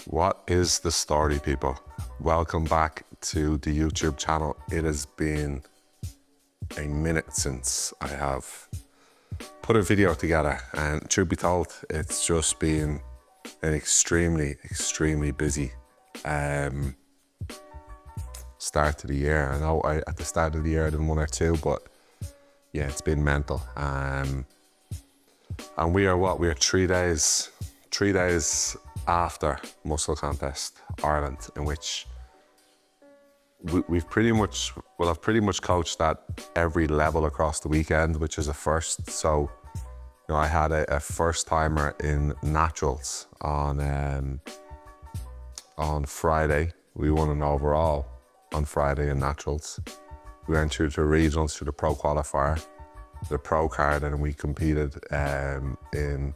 What is the story, people? Welcome back to the YouTube channel. It has been a minute since I have put a video together, and truth be told, it's just been an extremely busy start to the year. I know at the start of the year I did one or two, but yeah, it's been mental. And we are 3 days after Muscle Contest Ireland, in which I've pretty much coached at every level across the weekend, which is a first. So, you know, I had a first timer in naturals on Friday. We won an overall on Friday in naturals. We went through to regionals, through the pro qualifier, the pro card, and we competed in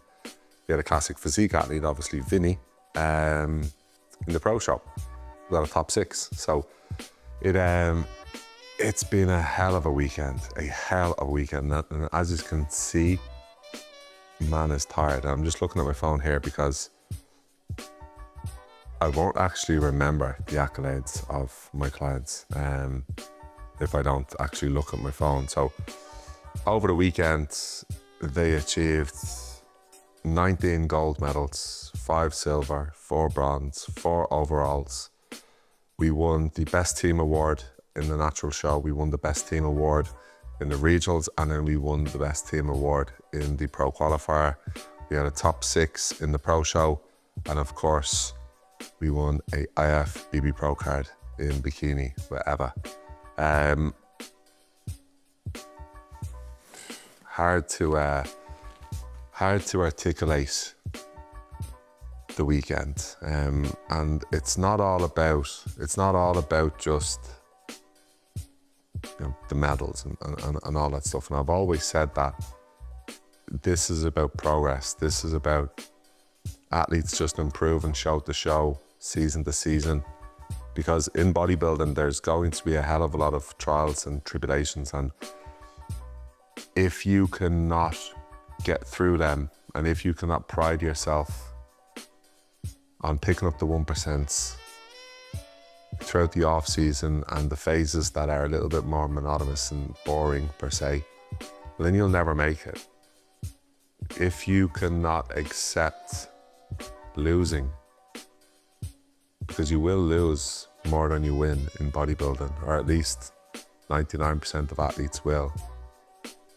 the classic physique athlete, obviously Vinny, in the pro show. We got a top 6. So it's been a hell of a weekend, And as you can see, man is tired. I'm just looking at my phone here because I won't actually remember the accolades of my clients if I don't actually look at my phone. So over the weekend, they achieved 19 gold medals, 5 silver, 4 bronze, 4 overalls. We won the best team award in the natural show. We won the best team award in the regionals, and then we won the best team award in the pro qualifier. We had a top 6 in the pro show, and of course, we won a IFBB Pro card in bikini with Eva. Hard to articulate the weekend, and it's not all about just, you know, the medals and all that stuff. And I've always said that this is about progress. This is about athletes just improving show to show, season to season, because in bodybuilding there's going to be a hell of a lot of trials and tribulations, and if you cannot get through them, and if you cannot pride yourself on picking up the 1% throughout the off season and the phases that are a little bit more monotonous and boring per se, then you'll never make it. If you cannot accept losing, because you will lose more than you win in bodybuilding, or at least 99% of athletes will,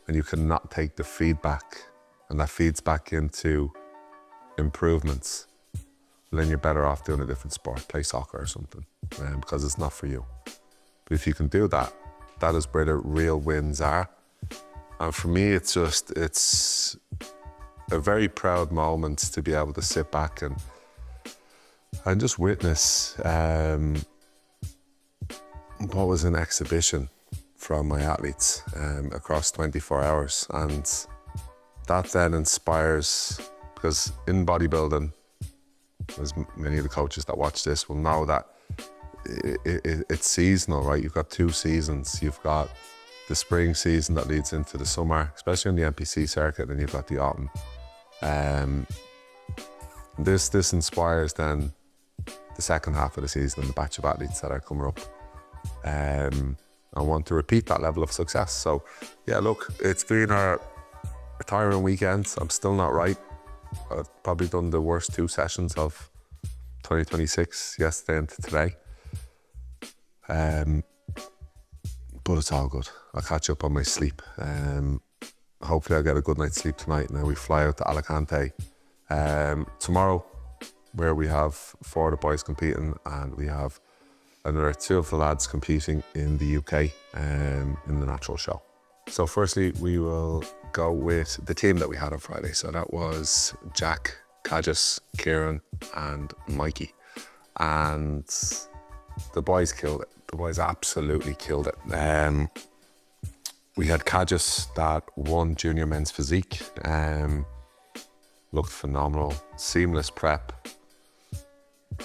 and you cannot take the feedback, and that feeds back into improvements, then you're better off doing a different sport, play soccer or something, because it's not for you. But if you can do that, that is where the real wins are. And for me, it's a very proud moment to be able to sit back and just witness what was an exhibition from my athletes across 24 hours. And that then inspires, because in bodybuilding, as many of the coaches that watch this will know, that it's seasonal, right? You've got 2 seasons. You've got the spring season that leads into the summer, especially on the NPC circuit, and you've got the autumn. This inspires then the second half of the season and the batch of athletes that are coming up. I want to repeat that level of success. So yeah, look, it's been a tiring weekend. I'm still not right. I've probably done the worst 2 sessions of 2026, yesterday and today. But it's all good. I'll catch up on my sleep. Hopefully I'll get a good night's sleep tonight, and then we fly out to Alicante tomorrow, where we have 4 of the boys competing, and we have another 2 of the lads competing in the UK in the natural show. So firstly, we will go with the team that we had on Friday. So that was Jack, Kajus, Kieran and Mikey. And the boys killed it. The boys absolutely killed it. We had Kajus that won junior men's physique. Looked phenomenal, seamless prep.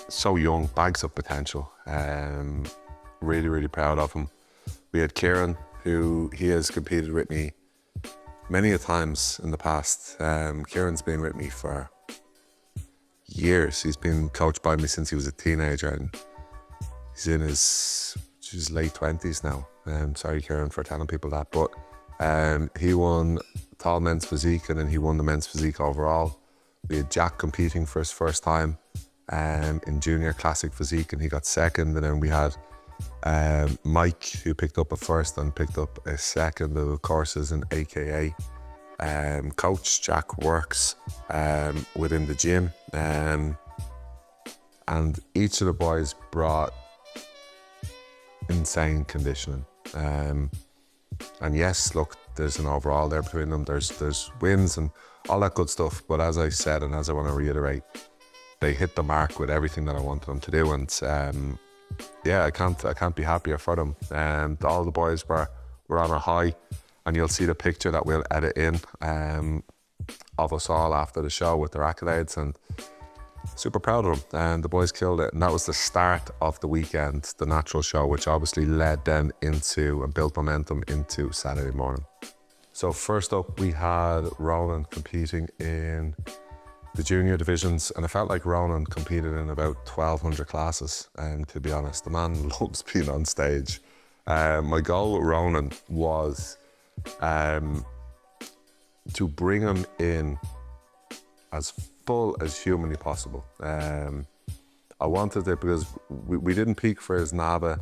So young, bags of potential. Really proud of him. We had Kieran, who he has competed with me many a times in the past. Kieran's been with me for years. He's been coached by me since he was a teenager, and he's in his late 20s now. Sorry, Kieran, for telling people that, but he won tall men's physique, and then he won the men's physique overall. We had Jack competing for his first time in junior classic physique, and he got second. And then we had Mike, who picked up a first and picked up a second of courses in AKA. Coach Jack works within the gym, and each of the boys brought insane conditioning. And yes, look, there's an overall there between them. There's wins and all that good stuff. But as I said, and as I want to reiterate, they hit the mark with everything that I wanted them to do. And yeah, I can't be happier for them. And all the boys were on a high. And you'll see the picture that we'll edit in of us all after the show with their accolades, and super proud of them. And the boys killed it. And that was the start of the weekend, the Natural show, which obviously led then into and built momentum into Saturday morning. So first up, we had Ronan competing in the junior divisions, and I felt like Ronan competed in about 1,200 classes. And to be honest, the man loves being on stage. My goal with Ronan was to bring him in as full as humanly possible. I wanted it because we didn't peak for his NABA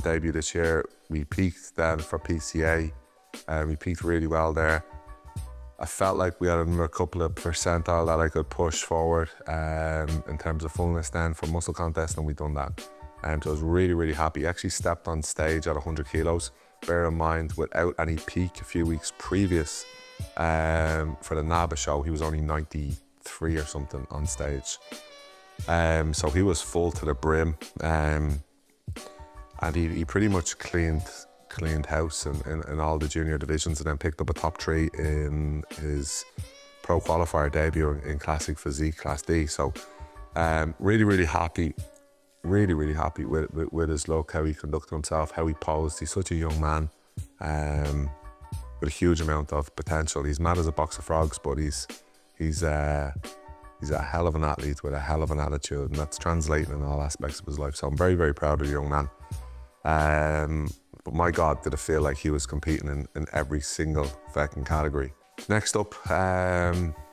debut this year. We peaked then for PCA, and we peaked really well there. I felt like we had another couple of percentile that I could push forward in terms of fullness then for muscle contest, and we've done that. So I was really, really happy. He actually stepped on stage at 100 kilos. Bear in mind, without any peak a few weeks previous for the NABA show, he was only 93 or something on stage. So he was full to the brim, and he pretty much cleaned house in all the junior divisions, and then picked up a top 3 in his pro qualifier debut in classic physique class D. So really, really happy. Really, really happy with his look, how he conducted himself, how he posed. He's such a young man with a huge amount of potential. He's mad as a box of frogs, but he's a hell of an athlete with a hell of an attitude, and that's translating in all aspects of his life. So I'm very, very proud of the young man. But my God, did it feel like he was competing in every single fucking category. Next up,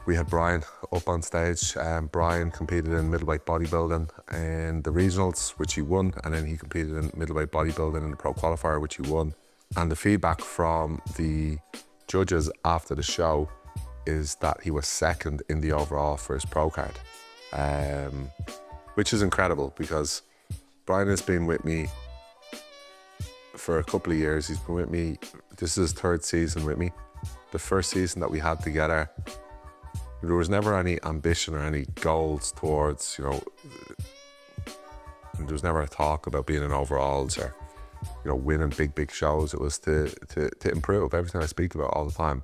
we had Brian up on stage. Brian competed in middleweight bodybuilding in the regionals, which he won, and then he competed in middleweight bodybuilding in the pro qualifier, which he won. And the feedback from the judges after the show is that he was second in the overall for his pro card, which is incredible because Brian has been with me for a couple of years. He's been with me, this is his 3rd season with me. The first season that we had together, there was never any ambition or any goals towards, there was never a talk about being in overalls or, winning big shows. It was to improve everything I speak about all the time.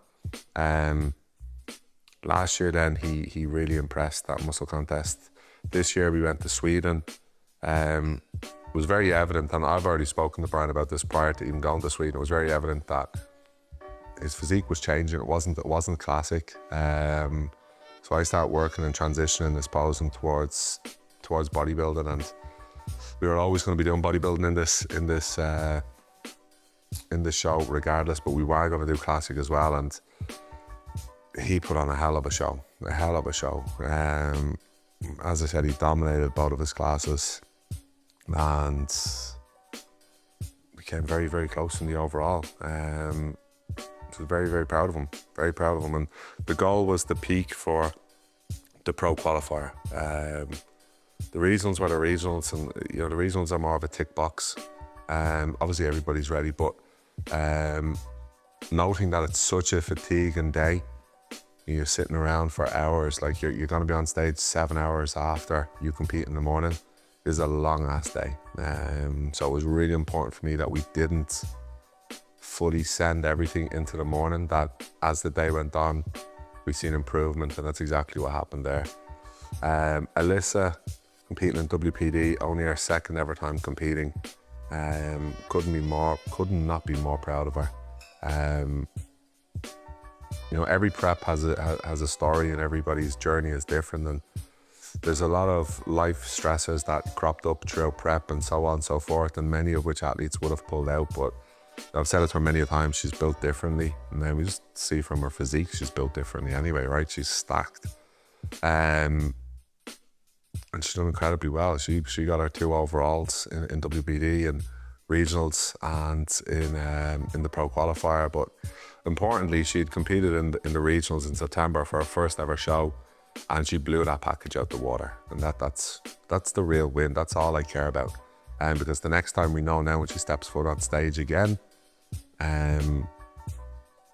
Last year then, he really impressed that muscle contest. This year we went to Sweden. It was very evident, and I've already spoken to Brian about this prior to even going to Sweden. It was very evident that his physique was changing. It wasn't classic. So I started working and transitioning his posing towards bodybuilding, and we were always going to be doing bodybuilding in this show regardless, but we were going to do classic as well, and he put on a hell of a show. As I said, he dominated both of his classes and became very, very close in the overall. So very, very proud of him. Very proud of him. And the goal was the peak for the pro qualifier. The regionals were the regionals, and the regionals are more of a tick box. Obviously everybody's ready, but noting that it's such a fatiguing day, you're sitting around for hours, like you're going to be on stage 7 hours after you compete in the morning, is a long ass day. So it was really important for me that we didn't fully send everything into the morning, that as the day went on, we've seen improvement, and that's exactly what happened there. Alyssa competing in WPD, only her 2nd ever time competing. Could not be more proud of her. Every prep has a story, and everybody's journey is different, and there's a lot of life stresses that cropped up throughout prep and so on and so forth, and many of which athletes would have pulled out. But I've said it to her many a time, she's built differently. And then we just see from her physique, she's built differently anyway, right? She's stacked. And she's done incredibly well. She got her 2 overalls in WBD and regionals and in the pro qualifier. But importantly, she'd competed in the regionals in September for her first ever show, and she blew that package out the water. And that's the real win. That's all I care about. Because the next time we know now, when she steps foot on stage again,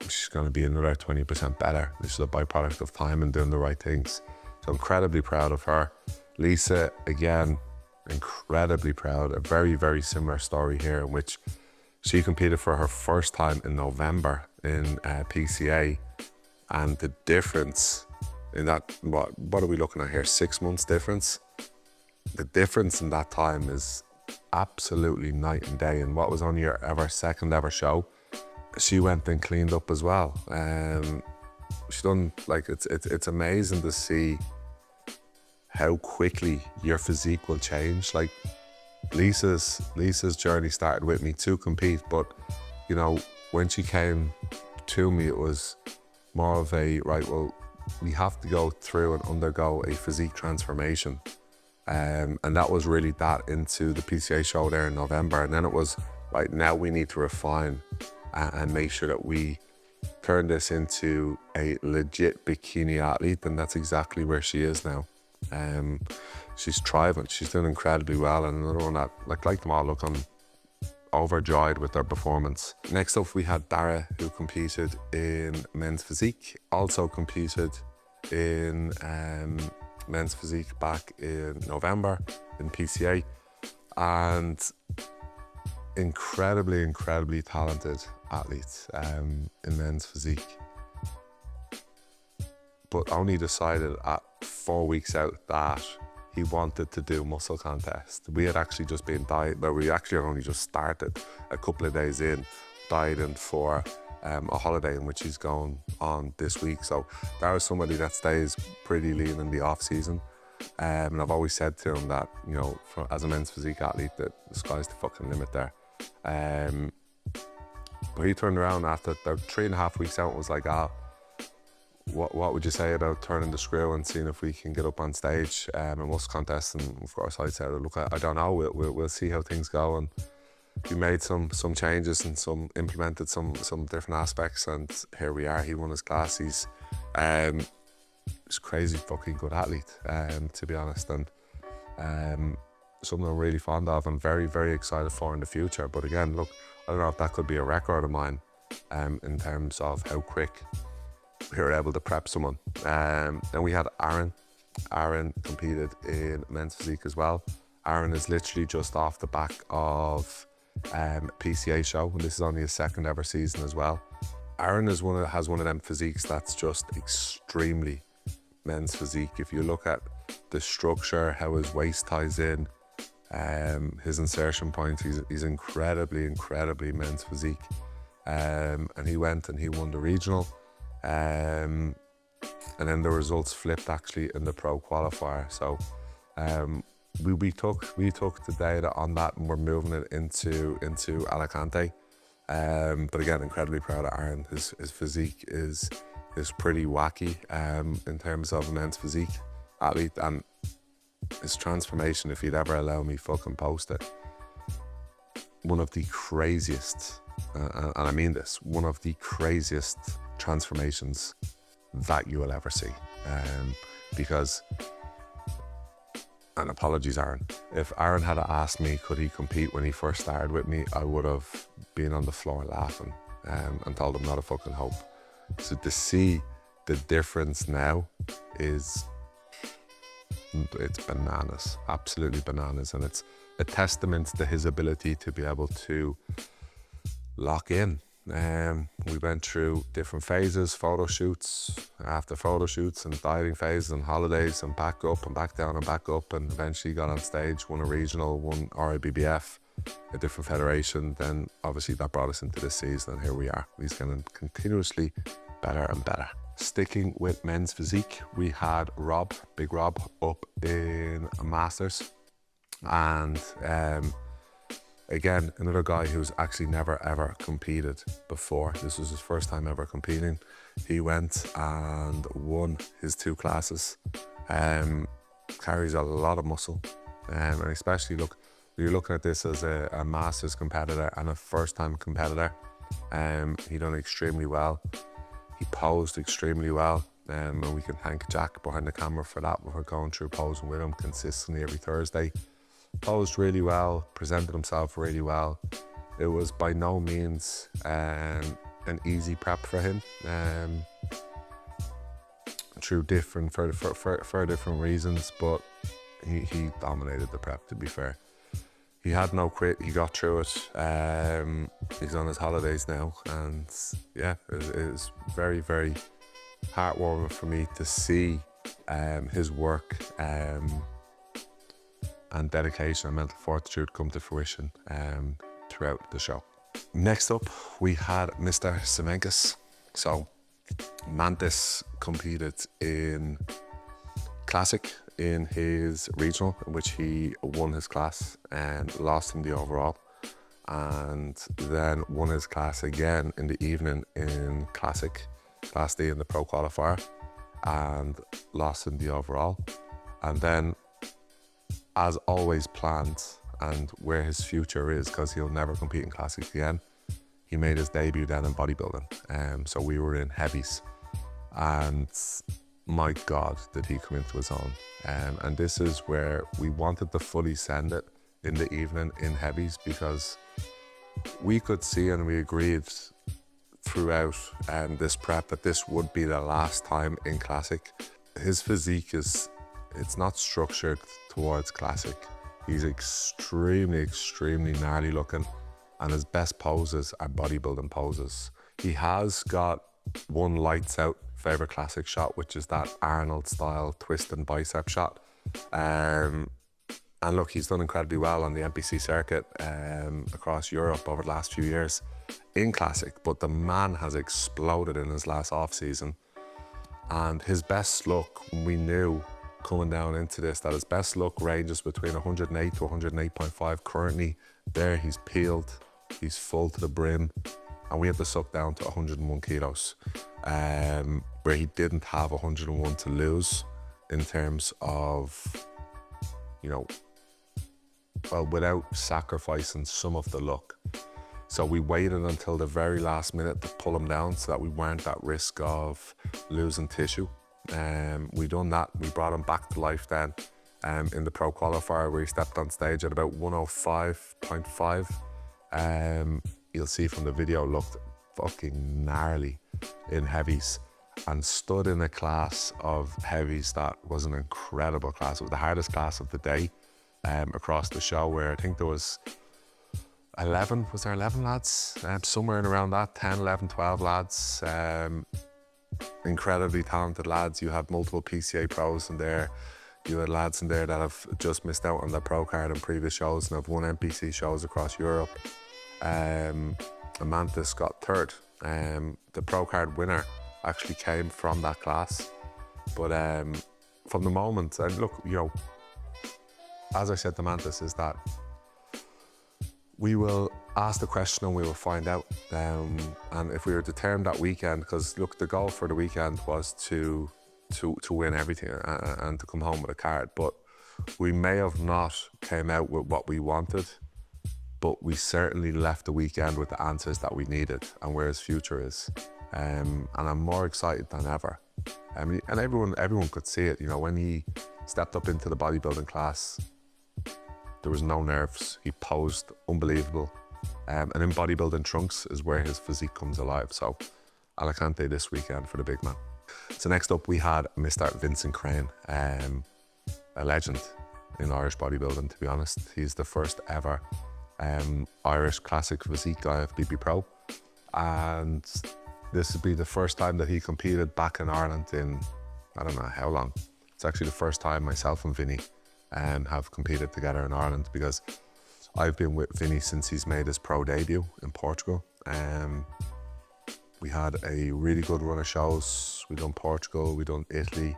she's going to be another 20% better. This is a byproduct of time and doing the right things. So incredibly proud of her. Lisa, again, incredibly proud. A very, very similar story here, in which she competed for her first time in November in PCA, and the difference in that, what are we looking at here, 6 months difference? The difference in that time is absolutely night and day. And what was only her second ever show, she went and cleaned up as well. She's done, like, it's amazing to see how quickly your physique will change. Like, Lisa's journey started with me to compete, but you know, when she came to me, it was more of a, right, well, we have to go through and undergo a physique transformation. And that was really that into the PCA show there in November. And then it was, right, now we need to refine and make sure that we turn this into a legit bikini athlete. And that's exactly where she is now. She's thriving. She's doing incredibly well. And another one that, like them all, look, I'm overjoyed with their performance. Next up, we had Dara, who competed in men's physique, also competed in men's physique back in November in PCA, and incredibly talented athlete in men's physique, but only decided at 4 weeks out that he wanted to do muscle contest. We had actually just been we actually had only just started a couple of days in, dieting for a holiday in which he's going on this week. So that was somebody that stays pretty lean in the off season. And I've always said to him that, you know, as a men's physique athlete, that the sky's the fucking limit there. But he turned around after 3.5 weeks out and was like, what would you say about turning the screw and seeing if we can get up on stage in muscle contest? And of course I said, look, I don't know, we'll see how things go. And we made some changes and implemented some different aspects, and here we are. He won his class. He's a crazy fucking good athlete, to be honest, and something I'm really fond of and very, very excited for in the future. But again, look, I don't know if that could be a record of mine in terms of how quick we were able to prep someone. Then we had Aaron. Aaron competed in men's physique as well. Aaron is literally just off the back of PCA show, and this is only his second ever season as well. Aaron has one of them physiques that's just extremely men's physique. If you look at the structure, how his waist ties in, his insertion point, he's incredibly men's physique. And he went and he won the regional. And then the results flipped actually in the pro qualifier. So we took the data on that and we're moving it into Alicante. But again, incredibly proud of Aaron. His physique is pretty wacky in terms of a men's physique athlete, and his transformation, if he'd ever allow me fucking post it, one of the craziest, and I mean this, one of the craziest transformations that you will ever see. Because, and apologies Aaron, if Aaron had asked me could he compete when he first started with me, I would have been on the floor laughing and told him not a fucking hope. So to see the difference now it's bananas, absolutely bananas, and it's a testament to his ability to be able to lock in. We went through different phases, photo shoots, after photo shoots, and dieting phases and holidays, and back up and back down and back up, and eventually got on stage, won a regional, won IFBB, a different federation. Then obviously that brought us into this season, and here we are. He's getting continuously better and better. Sticking with men's physique, we had Rob, Big Rob, up in a Masters. And again, another guy who's actually never ever competed before. This was his first time ever competing. He went and won his 2 classes. Carries a lot of muscle, and especially you're looking at this as a Masters competitor and a first-time competitor. He done extremely well. He posed extremely well, and we can thank Jack behind the camera for that. We're going through posing with him consistently every Thursday. Posed really well, presented himself really well. It was by no means an easy prep for him, through different for different reasons, but he dominated the prep, to be fair. He had no quit, he got through it. He's on his holidays now, and yeah, it is very, very heartwarming for me to see his work and dedication and mental fortitude come to fruition throughout the show. Next up, we had Mr. Semenkis. So Mantis competed in Classic in his regional, in which he won his class and lost in the overall, and then won his class again in the evening in Classic, Class D in the Pro Qualifier, and lost in the overall. And then, as always planned, and where his future is, because he'll never compete in Classic again, he made his debut then in bodybuilding. So we were in heavies, and my God, did he come into his own. And this is where we wanted to fully send it in the evening in heavies, because we could see and we agreed throughout this prep that this would be the last time in Classic. His physique it's not structured towards Classic. He's extremely, extremely gnarly looking, and his best poses are bodybuilding poses. He has got one lights out favorite Classic shot, which is that Arnold style twist and bicep shot. And look, he's done incredibly well on the NPC circuit across Europe over the last few years in Classic, but the man has exploded in his last off season. And his best look, we knew coming down into this, that his best look ranges between 108 to 108.5. Currently there, he's peeled, he's full to the brim, and we had to suck down to 101 kilos, where he didn't have 101 to lose in terms of, well, without sacrificing some of the look. So we waited until the very last minute to pull him down so that we weren't at risk of losing tissue. We done that. We brought him back to life then in the Pro Qualifier, where he stepped on stage at about 105.5. You'll see from the video, looked fucking gnarly in heavies, and stood in a class of heavies that was an incredible class. It was the hardest class of the day across the show, where I think there was 11, was there 11 lads? Somewhere in around that, 10, 11, 12 lads. Incredibly talented lads. You had multiple PCA pros in there. You had lads in there that have just missed out on their pro card in previous shows and have won NPC shows across Europe. Amantis got third. The pro card winner actually came from that class. But from the moment, and look, as I said to Mantis, is that we will ask the question and we will find out. And if we were determined that weekend, because look, the goal for the weekend was to win everything and to come home with a card. But we may have not came out with what we wanted, but we certainly left the weekend with the answers that we needed and where his future is. And I'm more excited than ever. And everyone could see it. When he stepped up into the bodybuilding class, there was no nerves. He posed unbelievable. And in bodybuilding trunks is where his physique comes alive. So Alicante this weekend for the big man. So next up we had Mr. Vincent Crane, a legend in Irish bodybuilding, to be honest. He's the first ever Irish Classic Physique IFBB Pro. And this would be the first time that he competed back in Ireland in, I don't know how long. It's actually the first time myself and Vinny have competed together in Ireland, because I've been with Vinny since he's made his pro debut in Portugal. we had a really good run of shows. We done Portugal, we done Italy.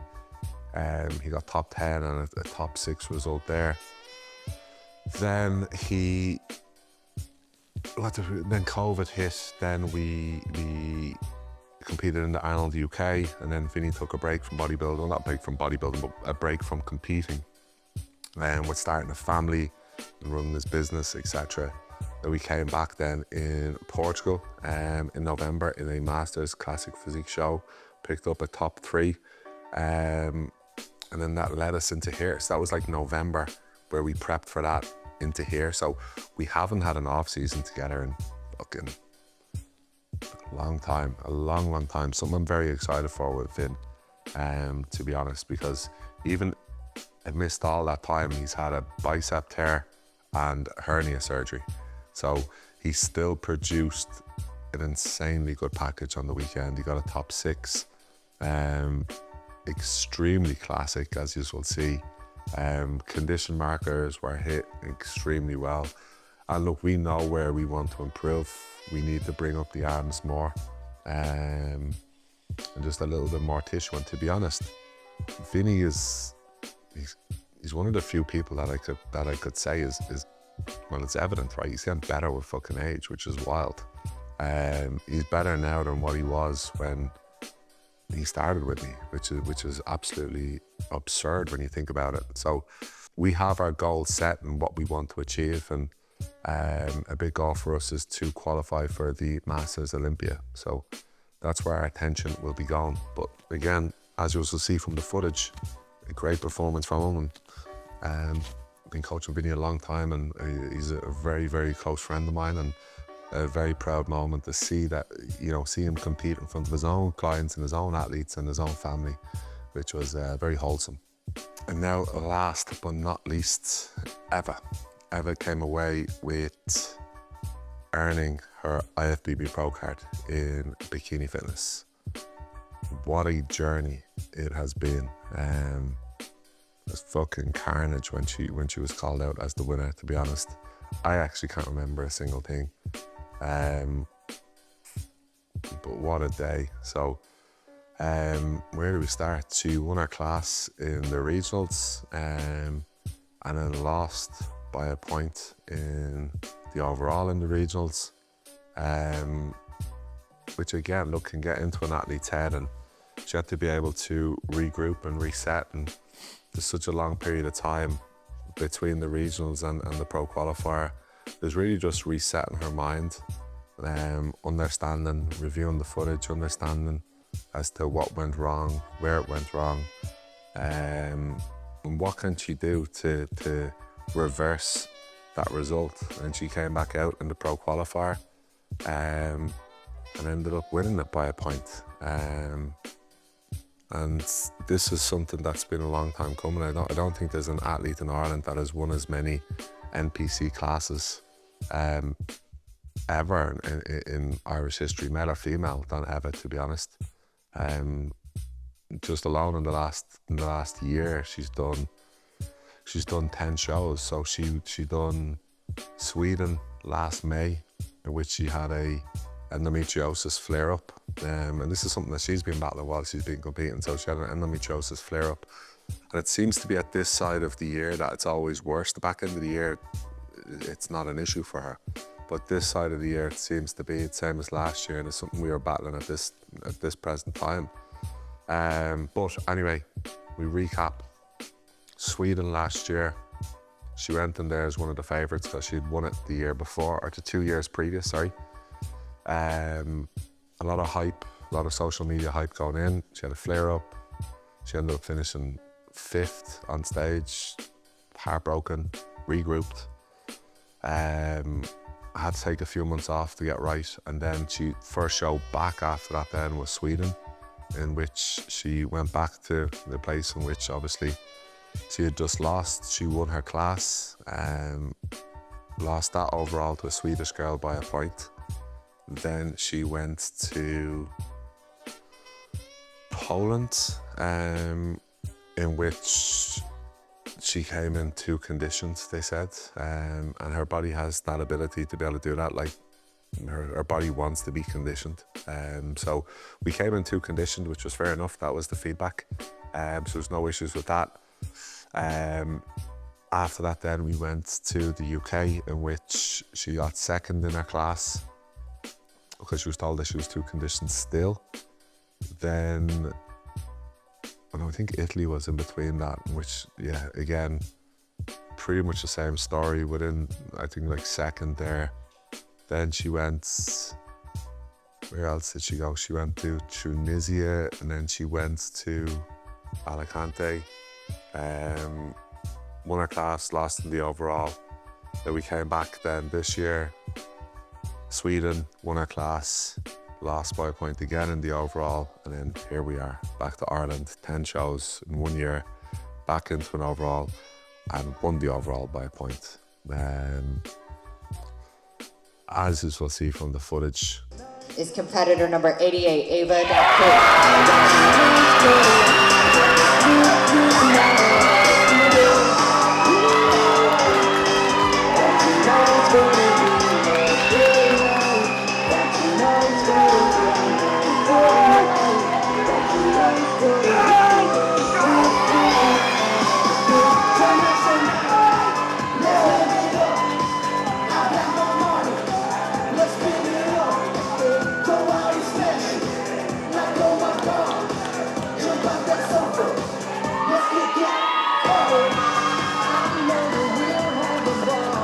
He got top 10 and a top 6 result there. Then then COVID hit. Then we competed in the Arnold UK, and then Vinny took a break from bodybuilding. Well, not a break from bodybuilding, but a break from competing. With starting a family and running his business, etc. Then we came back then in Portugal in November in a Masters Classic Physique show, picked up a top 3. And then that led us into here. So that was like November where we prepped for that into here. So we haven't had an off season together in fucking a long time, a long time. Something I'm very excited for with Vin, to be honest, because even amidst all that time, he's had a bicep tear and hernia surgery. So he still produced an insanely good package on the weekend. He got a top 6, extremely classic, as you will see. Condition markers were hit extremely well. And look, we know where we want to improve. We need to bring up the arms more, and just a little bit more tissue. And to be honest, Vinny he's one of the few people that I could say is well, it's evident, right? He's getting better with fucking age, which is wild. He's better now than what he was when he started with me, which is absolutely absurd when you think about it. So we have our goals set and what we want to achieve, and a big goal for us is to qualify for the Masters Olympia. So that's where our attention will be going. But again, as you will see from the footage, a great performance from him. And I've been coaching Vinny a long time, and he's a very, very close friend of mine, and a very proud moment to see that, see him compete in front of his own clients and his own athletes and his own family, which was very wholesome. And now, last but not least, Eva came away with earning her IFBB Pro card in bikini fitness. What a journey it has been. It was fucking carnage when she was called out as the winner, to be honest. I actually can't remember a single thing. But what a day. So where do we start? She won her class in the regionals, and then lost by a point in the overall in the regionals, which again, look, can get into an athlete's head, and she had to be able to regroup and reset. And there's such a long period of time between the regionals and the pro qualifier. There's really just resetting her mind, understanding, reviewing the footage, understanding as to what went wrong, where it went wrong, and what can she do to reverse that result. And she came back out in the pro qualifier, and ended up winning it by a point. And this is something that's been a long time coming. I don't think there's an athlete in Ireland that has won as many NPC classes ever in Irish history, male or female, than Eva, to be honest. Just alone in the last year, she's done 10 shows. So she done Sweden last May, in which she had a endometriosis flare up, and this is something that she's been battling while she's been competing. So she had an endometriosis flare up, and it seems to be at this side of the year that it's always worse. The back end of the year, it's not an issue for her, but this side of the year, it seems to be the same as last year, and it's something we are battling at this present time. But anyway, we recap. Sweden last year, she went in there as one of the favourites because she'd won it the year before, or the 2 years previous, sorry. A lot of hype, a lot of social media hype going in. She had a flare up. She ended up finishing 5th on stage, heartbroken, regrouped. I had to take a few months off to get right, and then she first show back after that then was Sweden, in which she went back to the place in which obviously she had just lost. She won her class, lost that overall to a Swedish girl by a point. Then she went to Poland, in which she came in 2 conditions, they said, and her body has that ability to be able to do that. Like, her body wants to be conditioned. So we came in too conditioned, which was fair enough. That was the feedback. So there's no issues with that. After that then we went to the UK, in which she got second in her class because she was told that she was too conditioned still. Then, I think Italy was in between that, which, yeah, again, pretty much the same story within, I think, like second there. Then she went, where else did she go? She went to Tunisia, and then she went to Alicante. Won her class, lost in the overall. Then we came back then this year, Sweden, won her class, lost by a point again in the overall, and then here we are, back to Ireland, 10 shows in 1 year, back into an overall, and won the overall by a point. As you will see from the footage, is competitor number 88, Ava.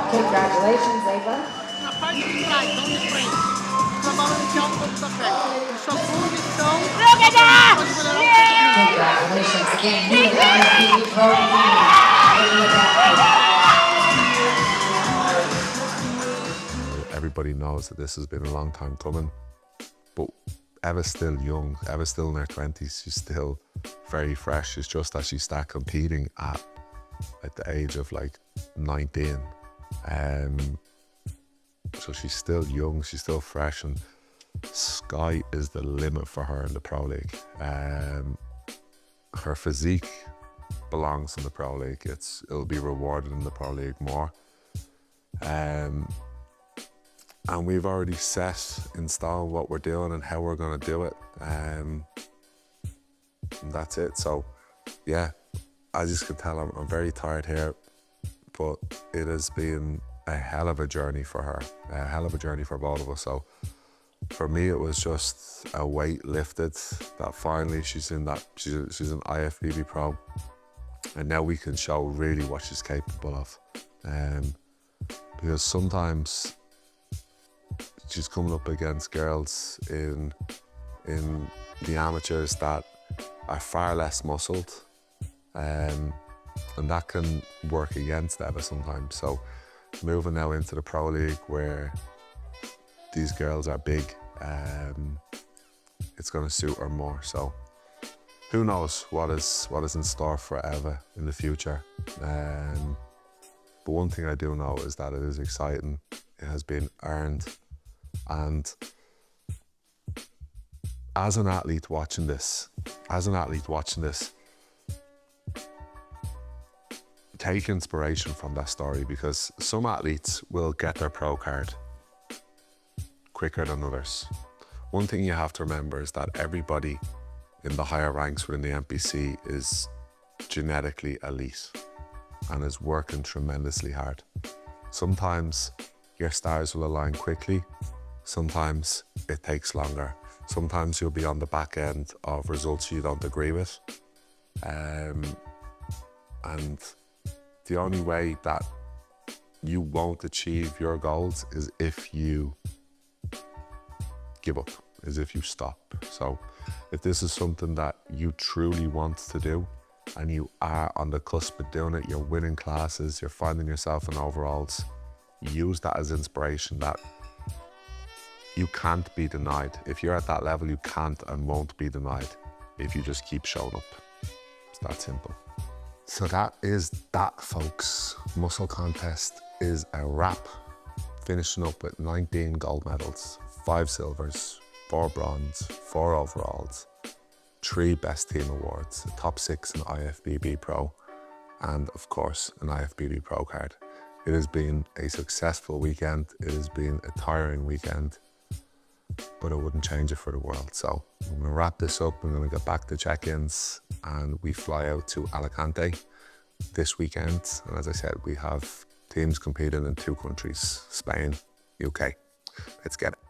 Congratulations, Ava. Na parte de trás, não de frente. Trabalhando aqui um pouco da frente. Puxa posição. Congratulations again, new IFBB Pro everybody knows that this has been a long time coming, but Eva's still young. Eva's still in her 20s. She's still very fresh. It's just that she started competing at the age of like 19. So she's still young, she's still fresh, and sky is the limit for her in the Pro League. Her physique belongs in the Pro League. It'll be rewarded in the Pro League more. And we've already set in stone what we're doing and how we're going to do it. And that's it. So, yeah, as you can tell, I'm very tired here, but it has been a hell of a journey for her, a hell of a journey for both of us. So for me, it was just a weight lifted that finally she's an IFBB Pro, and now we can show really what she's capable of. Because sometimes she's coming up against girls in the amateurs that are far less muscled, and that can work against Eva sometimes. So moving now into the Pro League where these girls are big, it's going to suit her more. So who knows what is in store for Eva in the future. But one thing I do know is that it is exciting. It has been earned. And as an athlete watching this, take inspiration from that story, because some athletes will get their pro card quicker than others. One thing you have to remember is that everybody in the higher ranks within the NPC is genetically elite and is working tremendously hard. Sometimes your stars will align quickly, sometimes it takes longer. Sometimes you'll be on the back end of results you don't agree with. And the only way that you won't achieve your goals is if you give up, is if you stop. So if this is something that you truly want to do and you are on the cusp of doing it, you're winning classes, you're finding yourself in overalls, use that as inspiration that you can't be denied. If you're at that level, you can't and won't be denied if you just keep showing up. It's that simple. So that is that, folks. Muscle contest is a wrap. Finishing up with 19 gold medals, 5 silvers, 4 bronze, 4 overalls, 3 best team awards, a top 6 in IFBB Pro, and of course an IFBB Pro card. It has been a successful weekend. It has been a tiring weekend, but I wouldn't change it for the world. So I'm gonna wrap this up. I'm gonna get back to check-ins, and we fly out to Alicante this weekend. And as I said, we have teams competing in 2 countries, Spain, UK. Let's get it.